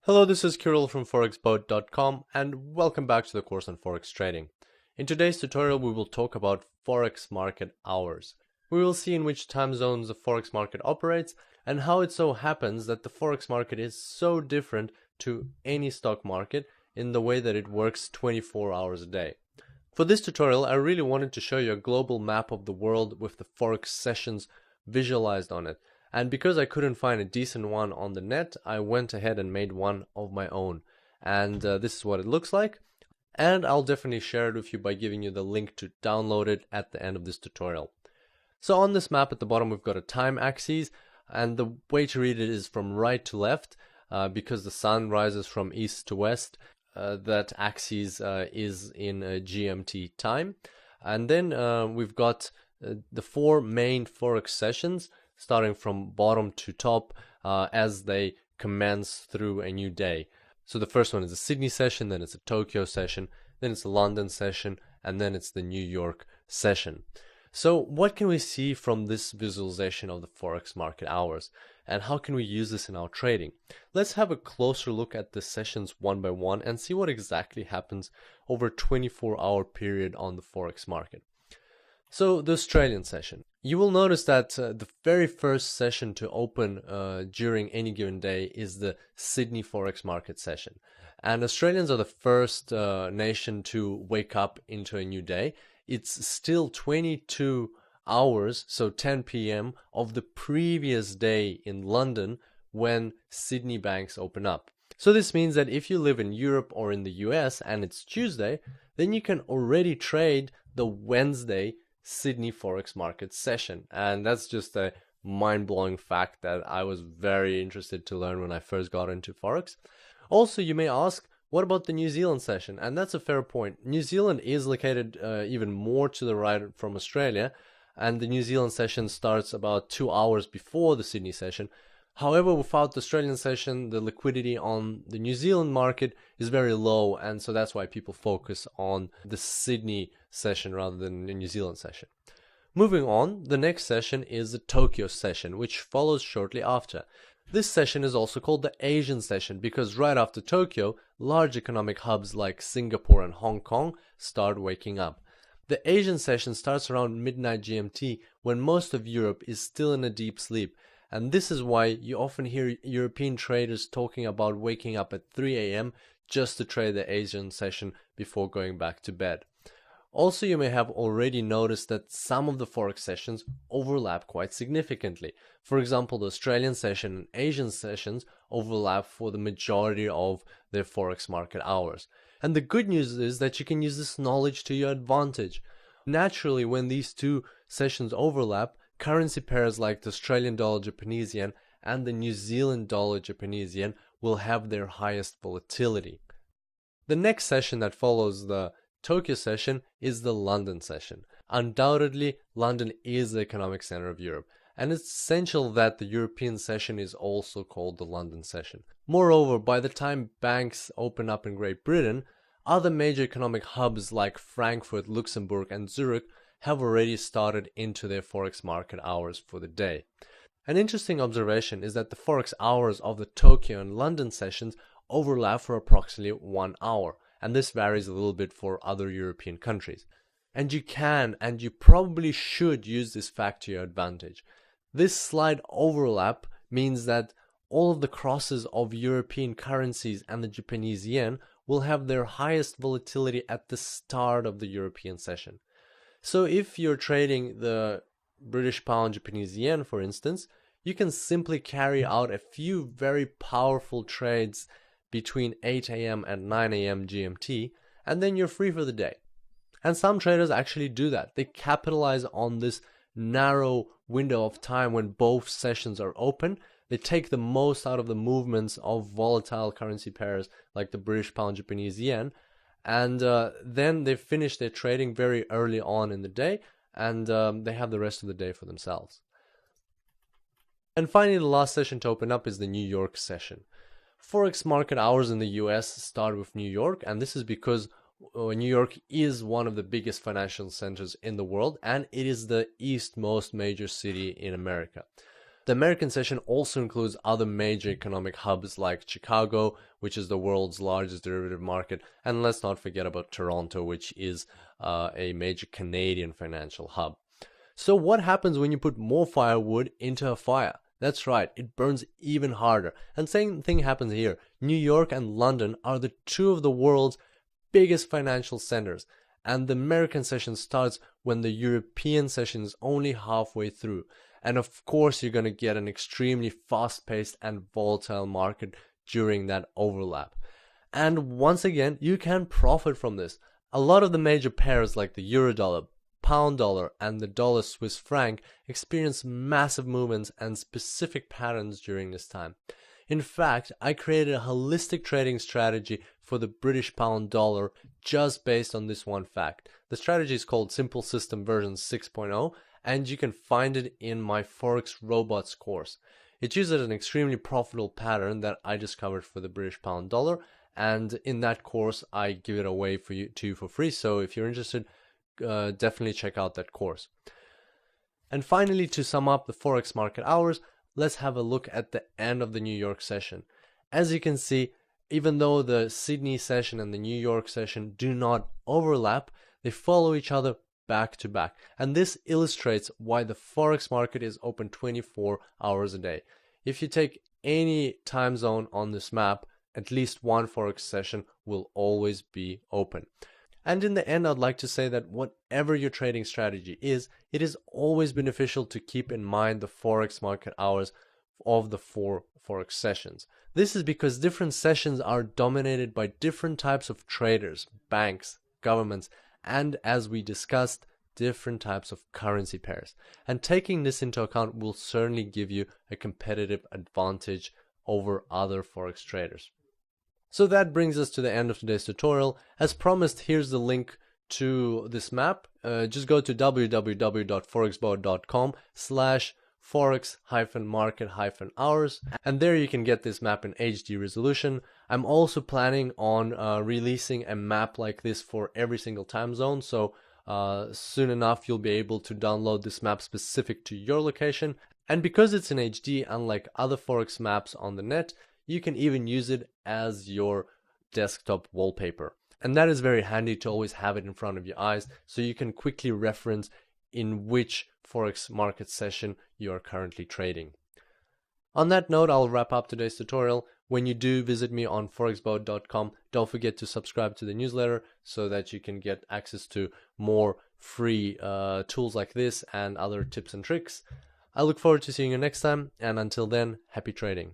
Hello, this is Kirill from forexboat.com and welcome back to the course on Forex trading. In today's tutorial we will talk about Forex market hours. We will see in which time zones the Forex market operates and how it so happens that the Forex market is so different to any stock market in the way that it works 24 hours a day. For this tutorial I really wanted to show you a global map of the world with the Forex sessions visualized on it. And because I couldn't find a decent one on the net, I went ahead and made one of my own. And this is what it looks like. And I'll definitely share it with you by giving you the link to download it at the end of this tutorial. So on this map at the bottom we've got a time axis, and the way to read it is from right to left because the sun rises from east to west. That axis is in GMT time. And then we've got the four main Forex sessions starting from bottom to top as they commence through a new day. So the first one is the Sydney session, then it's a Tokyo session, then it's the London session, and then it's the New York session. So what can we see from this visualization of the Forex market hours, and how can we use this in our trading? Let's have a closer look at the sessions one by one and see what exactly happens over a 24-hour period on the Forex market. So the Australian session. You will notice that the very first session to open during any given day is the Sydney Forex market session. And Australians are the first nation to wake up into a new day. It's still 22 hours, so 10 p.m. of the previous day in London when Sydney banks open up. So this means that if you live in Europe or in the US and it's Tuesday, then you can already trade the Wednesday Sydney Forex market session. And that's just a mind-blowing fact that I was very interested to learn when I first got into Forex. Also, you may ask, what about the New Zealand session? And that's a fair point. New Zealand is located even more to the right from Australia, and the New Zealand session starts about 2 hours before the Sydney session. However, without the Australian session, the liquidity on the New Zealand market is very low, and so that's why people focus on the Sydney session rather than the New Zealand session. Moving on, the next session is the Tokyo session, which follows shortly after. This session is also called the Asian session because right after Tokyo, large economic hubs like Singapore and Hong Kong start waking up. The Asian session starts around midnight GMT when most of Europe is still in a deep sleep. And this is why you often hear European traders talking about waking up at 3 a.m. just to trade the Asian session before going back to bed. Also, you may have already noticed that some of the Forex sessions overlap quite significantly. For example, the Australian session and Asian sessions overlap for the majority of their Forex market hours. And the good news is that you can use this knowledge to your advantage. Naturally, when these two sessions overlap, currency pairs like the Australian dollar Japanese yen and the New Zealand dollar Japanese yen will have their highest volatility. The next session that follows the Tokyo session is the London session. Undoubtedly, London is the economic center of Europe, and it's essential that the European session is also called the London session. Moreover, by the time banks open up in Great Britain, other major economic hubs like Frankfurt, Luxembourg, and Zurich have already started into their Forex market hours for the day. An interesting observation is that the Forex hours of the Tokyo and London sessions overlap for approximately 1 hour, and this varies a little bit for other European countries. And you can and you probably should use this fact to your advantage. This slight overlap means that all of the crosses of European currencies and the Japanese yen will have their highest volatility at the start of the European session. So if you're trading the British pound Japanese yen, for instance, you can simply carry out a few very powerful trades between 8 a.m. and 9 a.m. GMT, and then you're free for the day. And some traders actually do that. They capitalize on this narrow window of time when both sessions are open. They take the most out of the movements of volatile currency pairs like the British pound Japanese yen, and then they finish their trading very early on in the day, and they have the rest of the day for themselves. And finally, the last session to open up is the New York session. Forex market hours in the US start with New York, and this is because New York is one of the biggest financial centers in the world, and it is the eastmost major city in America. The American session also includes other major economic hubs like Chicago, which is the world's largest derivative market, and let's not forget about Toronto, which is a major Canadian financial hub. So what happens when you put more firewood into a fire? That's right, it burns even harder. And same thing happens here. New York and London are the two of the world's biggest financial centers, and the American session starts when the European session is only halfway through. And of course, you're going to get an extremely fast-paced and volatile market during that overlap. And once again, you can profit from this. A lot of the major pairs like the Eurodollar, Pound Dollar, and the Dollar Swiss franc experience massive movements and specific patterns during this time. In fact, I created a holistic trading strategy for the British Pound Dollar just based on this one fact. The strategy is called Simple System version 6.0, and you can find it in my Forex Robots course. It uses an extremely profitable pattern that I discovered for the British Pound Dollar, and in that course I give it away for you for free. So if you're interested, definitely check out that course. And finally, to sum up the Forex market hours, let's have a look at the end of the New York session. As you can see, even though the Sydney session and the New York session do not overlap, they follow each other back to back. And this illustrates why the Forex market is open 24 hours a day. If you take any time zone on this map, at least one Forex session will always be open. And in the end, I'd like to say that whatever your trading strategy is, it is always beneficial to keep in mind the Forex market hours of the 4 Forex sessions. This is because different sessions are dominated by different types of traders, banks, governments, and as we discussed, different types of currency pairs. And taking this into account will certainly give you a competitive advantage over other Forex traders. So that brings us to the end of today's tutorial. As promised, here's the link to this map. Just go to www.forexbot.com/forex-market-hours, and there you can get this map in HD resolution. I'm also planning on releasing a map like this for every single time zone, so soon enough you'll be able to download this map specific to your location. And because it's in HD, unlike other Forex maps on the net, you can even use it as your desktop wallpaper. And that is very handy to always have it in front of your eyes, so you can quickly reference in which Forex market session you are currently trading. On that note, I'll wrap up today's tutorial. When you do visit me on forexbot.com, don't forget to subscribe to the newsletter so that you can get access to more free tools like this and other tips and tricks. I look forward to seeing you next time, and until then, happy trading.